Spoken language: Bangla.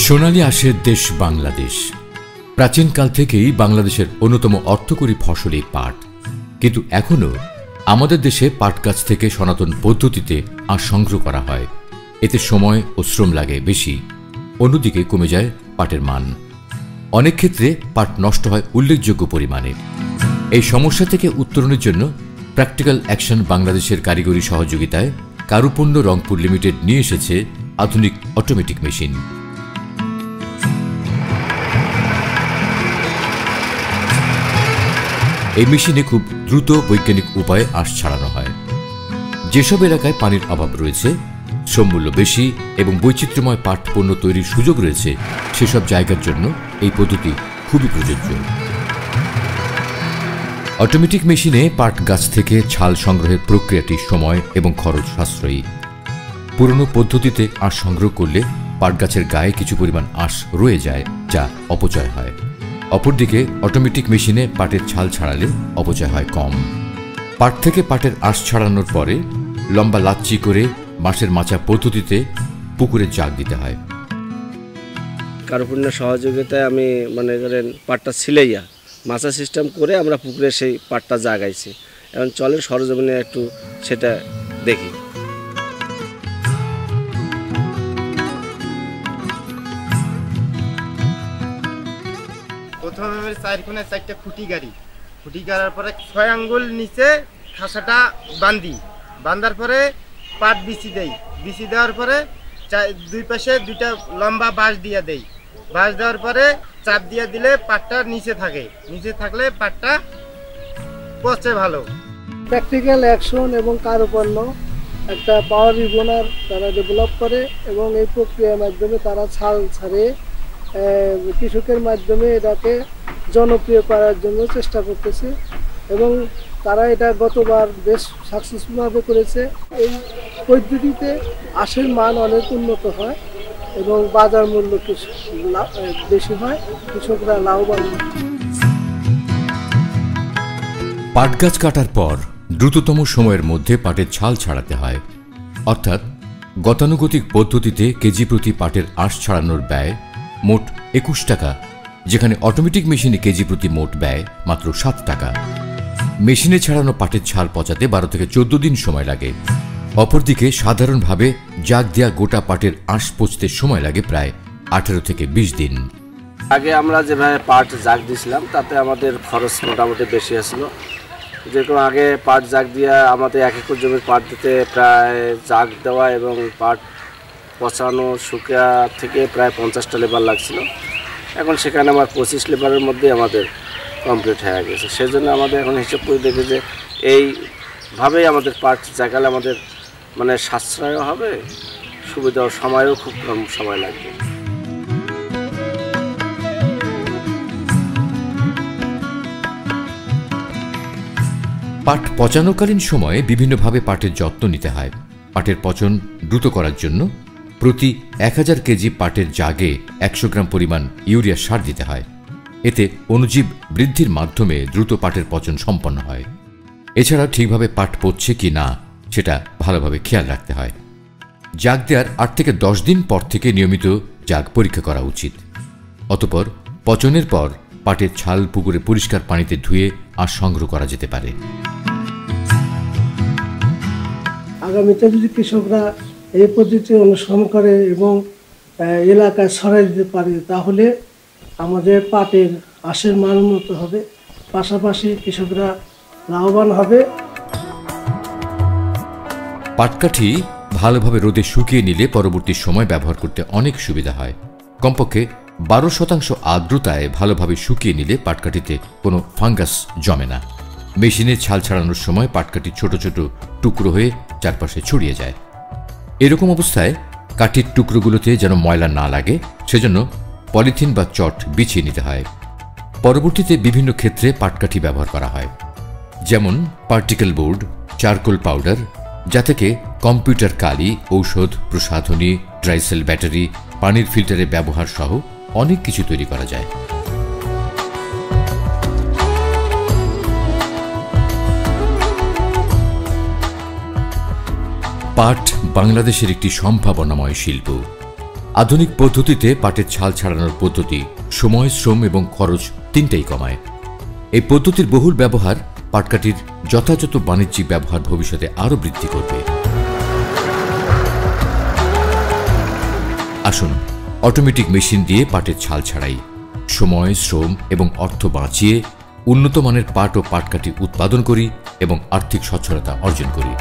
সোনালী আঁশের দেশ বাংলাদেশ। প্রাচীনকাল থেকেই বাংলাদেশের অন্যতম অর্থকরী ফসল এই পাট। কিন্তু এখনও আমাদের দেশে পাট গাছ থেকে সনাতন পদ্ধতিতে আঁশ সংগ্রহ করা হয়। এতে সময় ও শ্রম লাগে বেশি, অন্যদিকে কমে যায় পাটের মান। অনেক ক্ষেত্রে পাট নষ্ট হয় উল্লেখযোগ্য পরিমাণে। এই সমস্যা থেকে উত্তরণের জন্য প্র্যাকটিক্যাল অ্যাকশন বাংলাদেশের কারিগরি সহযোগিতায় কারুপণ্য রংপুর লিমিটেড নিয়ে এসেছে আধুনিক অটোমেটিক মেশিন। এই মেশিনে খুব দ্রুত বৈজ্ঞানিক উপায়ে আঁশ ছাড়ানো হয়। যেসব এলাকায় পানির অভাব রয়েছে, শ্রমমূল্য বেশি এবং বৈচিত্র্যময় পাট পণ্য তৈরির সুযোগ রয়েছে, সেসব জায়গার জন্য এই পদ্ধতি খুবই প্রযোজ্য। অটোমেটিক মেশিনে পাট গাছ থেকে ছাল সংগ্রহের প্রক্রিয়াটি সময় এবং খরচ সাশ্রয়ী। পুরনো পদ্ধতিতে আঁশ সংগ্রহ করলে পাট গাছের গায়ে কিছু পরিমাণ আঁশ রয়ে যায়, যা অপচয় হয়। অপরদিকে অটোমেটিক মেশিনে পাটের ছাল ছাড়ালে অপচয় হয় কম। পাট থেকে পাটের আঁশ ছাড়ানোর পরে লম্বা লাচ্ছি করে বাঁশের মাচা পদ্ধতিতে পুকুরে জাগ দিতে হয়। কারুপণ্য সহযোগিতায় আমি মনে করেন পাটটা ছিলাইয়া মাচা সিস্টেম করে আমরা পুকুরে সেই পাটটা জাগাইছি। এখন চলেন সরজমিনে একটু সেটা দেখি। প্রথমে আমি 4 কোণে 4টা খুঁটি গাড়ার পরে 6 আঙ্গুল নিচে খাসাটা বান্ধার পরে পাট বিচি দেওয়ার পরে দুই পাশে দুইটা লম্বা বাঁশ দিয়ে দেই। বাঁশ দেওয়ার পরে চাপ দিয়ে দিলে পাটটা নিচে থাকলে পাটটা পচে ভালো। প্র্যাকটিক্যাল অ্যাকশন এবং কারুপণ্য একটা পাওয়ার রিবনার তারা ডেভেলপ করে এবং এই প্রক্রিয়ার মাধ্যমে তারা ছাল ছাড়ে কৃষকের মাধ্যমে এটাকে জনপ্রিয় করার জন্য চেষ্টা করতেছে এবং তারা এটা গতবার বেশ সাকসেসফুলভাবে করেছে। এই পদ্ধতিতে আঁশের মান অনেক উন্নত হয় এবং বাজার মূল্য বেশি হয়, কৃষকরা লাভবান হয়। পাট গাছ কাটার পর দ্রুততম সময়ের মধ্যে পাটের ছাল ছাড়াতে হয়। অর্থাৎ গতানুগতিক পদ্ধতিতে কেজি প্রতি পাটের আঁশ ছাড়ানোর ব্যয় মোট 21 টাকা, যেখানে অটোমেটিক মেশিনে কেজি প্রতি মোট ব্যয় মাত্র 7 টাকা। মেশিনে ছাড়ানো পাটের ছাল পচাতে 12 থেকে 14 দিন সময় লাগে। অপরদিকে সাধারণভাবে জাগ দেয়া গোটা পাটের আঁশ পচতে সময় লাগে প্রায় 18 থেকে 20 দিন। আগে আমরা যেভাবে পাট জাগ দিয়েছিলাম তাতে আমাদের খরচ মোটামুটি বেশি আসলো। যেরকম আগে পাট জাগ দিয়া আমাদের 1 একর জমির পাট দিতে প্রায় জাগ দেওয়া এবং পাট পচানো শুকা থেকে প্রায় 50টা লেবার লাগছিল। এখন সেখানে আমার 25 লেবারের মধ্যে আমাদের কমপ্লিট হয়ে গেছে। সেজন্য আমাদের এখন হিসেব করে দেখি যে এইভাবেই আমাদের পাট জাগালে আমাদের মানে সাশ্রয় হবে, সুবিধা ও সময়ও খুব কম সময় লাগবে। পাট পচানোকালীন সময়ে বিভিন্নভাবে পাটের যত্ন নিতে হয়। পাটের পচন দ্রুত করার জন্য প্রতি 1000 কেজি পাটের জাগে 100 গ্রাম পরিমাণ ইউরিয়া সার দিতে হয়। এতে অণুজীব বৃদ্ধির মাধ্যমে দ্রুত পাটের পচন সম্পন্ন হয়। এছাড়া ঠিকভাবে পাট পচছে কি না সেটা ভালোভাবে খেয়াল রাখতে হয়। জাগ দেওয়ার 8 থেকে 10 দিন পর থেকে নিয়মিত জাগ পরীক্ষা করা উচিত। অতঃপর পচনের পর পাটের ছাল পুকুরে পরিষ্কার পানিতে ধুয়ে আঁশ সংগ্রহ করা যেতে পারে। আগামীতে যদি কৃষকরা এই পদ্ধতি অনুসরণ করে এবং এলাকায় ছড়াই দিতে পারে, তাহলে আমাদের পাটের আঁশের মান উন্নত হবে, পাশাপাশি কৃষকরা লাভবান হবে। পাটকাঠি ভালোভাবে রোদে শুকিয়ে নিলে পরবর্তী সময় ব্যবহার করতে অনেক সুবিধা হয়। কমপক্ষে 12% আর্দ্রতায় ভালোভাবে শুকিয়ে নিলে পাটকাঠিতে কোনো ফাঙ্গাস জমে না। মেশিনে ছাল ছাড়ানোর সময় পাটকাঠি ছোট ছোট টুকরো হয়ে চারপাশে ছড়িয়ে যায়। এরকম অবস্থায় কাঠির টুকরোগুলোতে যেন ময়লা না লাগে, সেজন্য পলিথিন বা চট বিছিয়ে নিতে হয়। পরবর্তীতে বিভিন্ন ক্ষেত্রে পাটকাঠি ব্যবহার করা হয়, যেমন পার্টিকেল বোর্ড, চারকোল পাউডার, যা থেকে কম্পিউটার কালি, ঔষধ, প্রসাধনী, ড্রাইসেল ব্যাটারি, পানির ফিল্টারে ব্যবহার সহ অনেক কিছু তৈরি করা যায়। পাট বাংলাদেশের একটি সম্ভাবনাময় শিল্প। আধুনিক পদ্ধতিতে পাটের ছাল ছাড়ানোর পদ্ধতি সময়, শ্রম এবং খরচ তিনটাই কমায়। এই পদ্ধতির বহুল ব্যবহার পাটকাঠির যথাযথ বাণিজ্যিক ব্যবহার ভবিষ্যতে আরও বৃদ্ধি করবে। আসুন অটোমেটিক মেশিন দিয়ে পাটের ছাল ছাড়াই, সময়, শ্রম এবং অর্থ বাঁচিয়ে উন্নত মানের পাট ও পাটকাঠি উৎপাদন করি এবং আর্থিক সচ্ছলতা অর্জন করি।